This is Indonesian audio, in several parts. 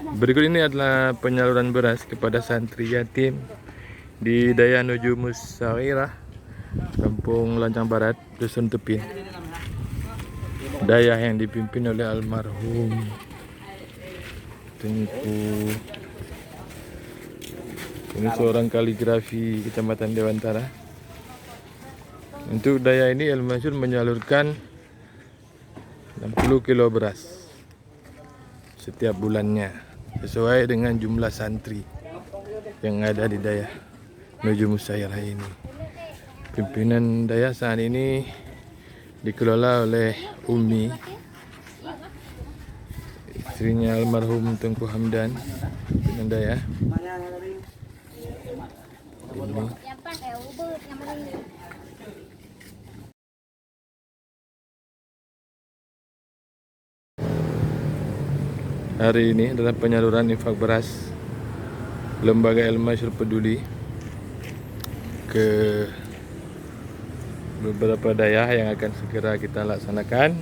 Berikut ini adalah penyaluran beras kepada santri yatim di Daya Nuju Musairah, Kampung Lancang Barat, Dusun Tepin. Daya yang dipimpin oleh almarhum Tengku. Ini seorang kaligrafi Kecamatan Dewantara. Untuk daya ini El Mansur menyalurkan 60 kilo beras setiap bulannya, sesuai dengan jumlah santri yang ada di Daya Nuju Musairah ini. Pimpinan Daya saat ini dikelola oleh Umi, istrinya almarhum Tengku Hamdan. Pimpinan Daya ini. Hari ini adalah penyaluran infak beras Lembaga El Mansur Peduli ke beberapa daerah yang akan segera kita laksanakan.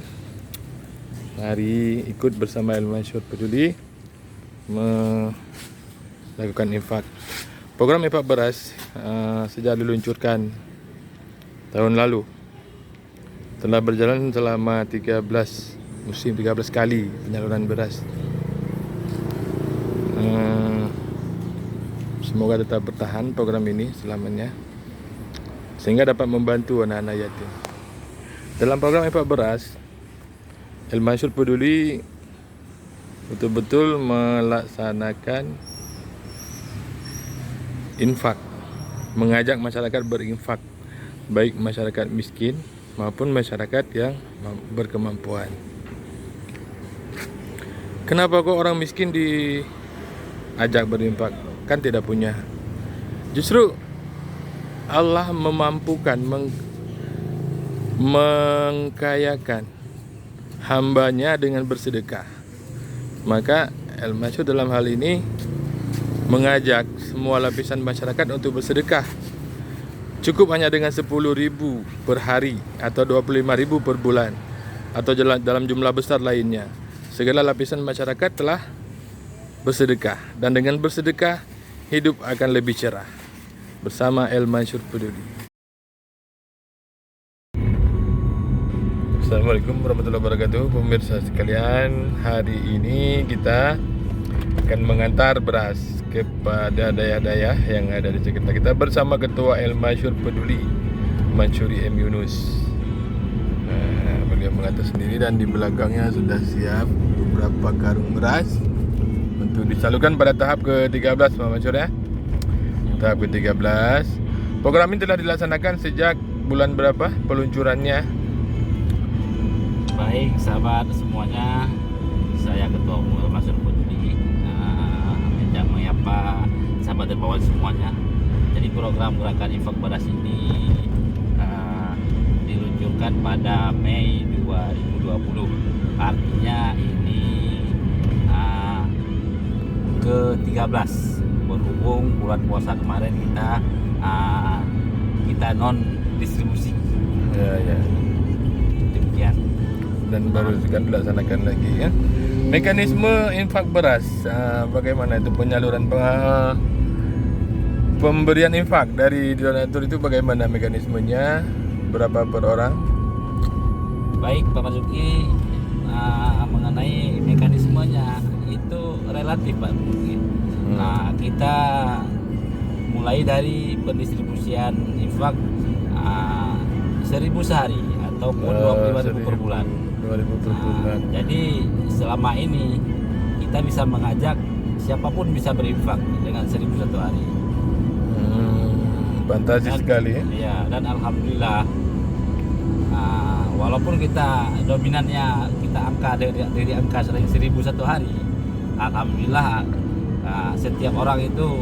Mari ikut bersama El Mansur Peduli melakukan infak. Program infak beras sejak diluncurkan tahun lalu telah berjalan selama 13 kali penyaluran beras. Semoga tetap bertahan program ini selamanya, sehingga dapat membantu anak-anak yatim. Dalam program infak beras, El Mansur Peduli betul-betul melaksanakan infak, mengajak masyarakat berinfak, baik masyarakat miskin maupun masyarakat yang berkemampuan. Kenapa kok orang miskin diajak berinfak? Kan tidak punya. Justru Allah memampukan, mengkayakan hambanya dengan bersedekah. Maka El Mansur dalam hal ini mengajak semua lapisan masyarakat untuk bersedekah. Cukup hanya dengan 10.000 per hari atau 25.000 per bulan atau dalam jumlah besar lainnya. Segala lapisan masyarakat telah bersedekah, dan dengan bersedekah hidup akan lebih cerah. Bersama El Mansur Peduli. Assalamualaikum warahmatullahi wabarakatuh. Pemirsa sekalian, hari ini kita akan mengantar beras kepada daya-daya yang ada di sekitar kita bersama Ketua El Mansur Peduli, Mansuri M. Yunus. Beliau mengantar sendiri dan di belakangnya sudah siap beberapa karung beras untuk disalurkan pada tahap ke-13, Pak Mansur ya. Tahap ke-13. Program ini telah dilaksanakan sejak bulan berapa peluncurannya? Baik sahabat semuanya, saya Ketua Umum Mansur Peduli menyapa sahabat dermawan semuanya. Jadi program gerakan infak beras ini diluncurkan pada Mei 2020. Artinya ini ke-13, berhubung bulan puasa kemarin kita non distribusi. Ya. Demikian. Dan baru juga dilaksanakan lagi ya. Mekanisme infak beras, bagaimana itu penyaluran pemberian infak dari donatur itu, bagaimana mekanismenya, berapa per orang? Baik Pak Marzuki, mengenai mekanismenya itu relatif Pak Marzuki. Kita mulai dari pendistribusian infak 1.000 sehari ataupun 25.000 per bulan. 2.000 per bulan. Jadi selama ini kita bisa mengajak siapapun bisa berinfak dengan 1.000 satu hari. Fantasi sekali ya. Iya, dan alhamdulillah walaupun kita dominannya kita angka dari angka 1.000 satu hari, alhamdulillah setiap orang itu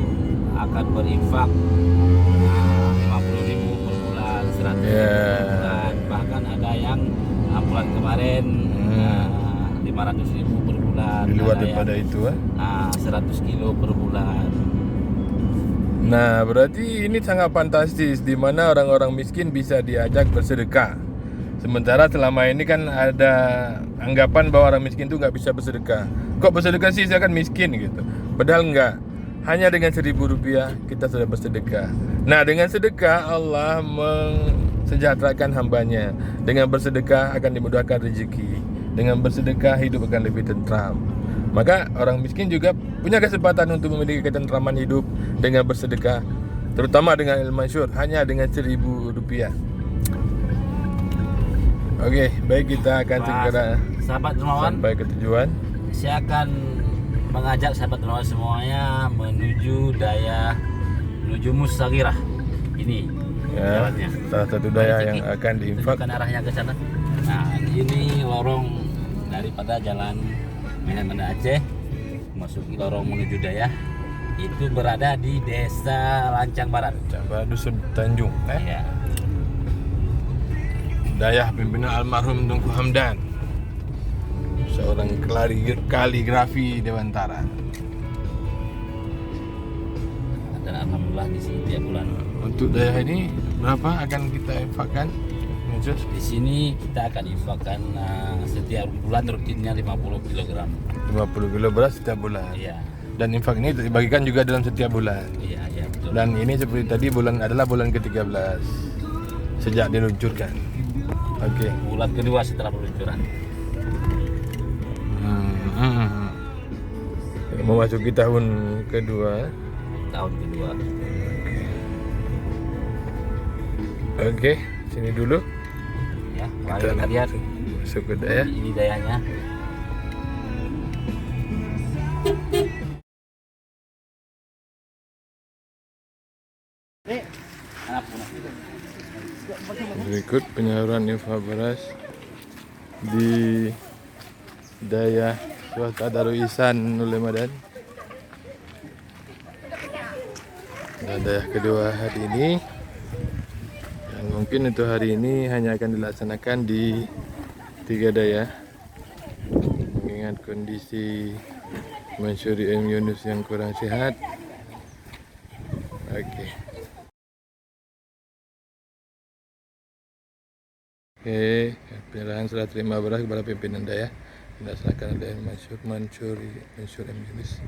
akan berinfak 50.000 per bulan, 100.000 per bulan. Bahkan ada yang bulan kemarin 500.000 per bulan. Di luar daripada itu 100 kilo per bulan. Nah, berarti ini sangat fantastis, di mana orang-orang miskin bisa diajak bersedekah. Sementara selama ini kan ada anggapan bahwa orang miskin itu nggak bisa bersedekah. kok bersedekah sih, saya kan miskin gitu. Padahal enggak. Hanya dengan 1.000 rupiah kita sudah bersedekah. Nah, dengan sedekah Allah mensejahterakan hambanya. Dengan bersedekah akan dimudahkan rezeki. Dengan bersedekah hidup akan lebih tentram. Maka orang miskin juga punya kesempatan untuk memiliki ketentraman hidup dengan bersedekah, terutama dengan Al-Mansur, hanya dengan 1.000 rupiah. Oke, baik, kita akan segera sahabat dermawan, sampai ke tujuan. saya akan mengajak sahabat dermawan semuanya menuju Musagirah. Ini Ya, jalannya. salah satu daya yang akan diinfak. Tunjukkan arahnya ke sana. Nah, ini lorong daripada jalan Medan Banda Aceh masuki lorong menuju Daya, itu berada di Desa Lancang Barat. Coba Dusun Tanjung, Ya. Dayah pimpinan almarhum Tunku Hamdan, seorang kaligrafi Dewantara. Dan alhamdulillah di sini tiap bulan. Untuk dayah ini berapa akan kita infakkan? Mansur? Di sini kita akan infakkan setiap bulan rutinnya 50 kg. 50 kilo beras setiap bulan. Iya. Dan infak ini dibagikan juga dalam setiap bulan. Iya, iya betul. Dan ini seperti tadi adalah bulan ke-13 sejak diluncurkan. Oke. Bulan kedua setelah peluncuran. Memasuki tahun kedua. Tahun kedua. Oke, sini dulu. Ya, mari kita lihat. Masuk ke daya. Ini dayanya. Berikut penyaluran infak beras di Daya Swasta Darul Ihsan Nurul Madan. Dan daya kedua hari ini, dan mungkin untuk hari ini hanya akan dilaksanakan di 3 daya, mengingat kondisi Mansuri M. Yunus yang kurang sehat. Oke. Oke, penyerahan serah terima beras kepada pimpinan daya dilaksanakan oleh Mansur M. Yunus.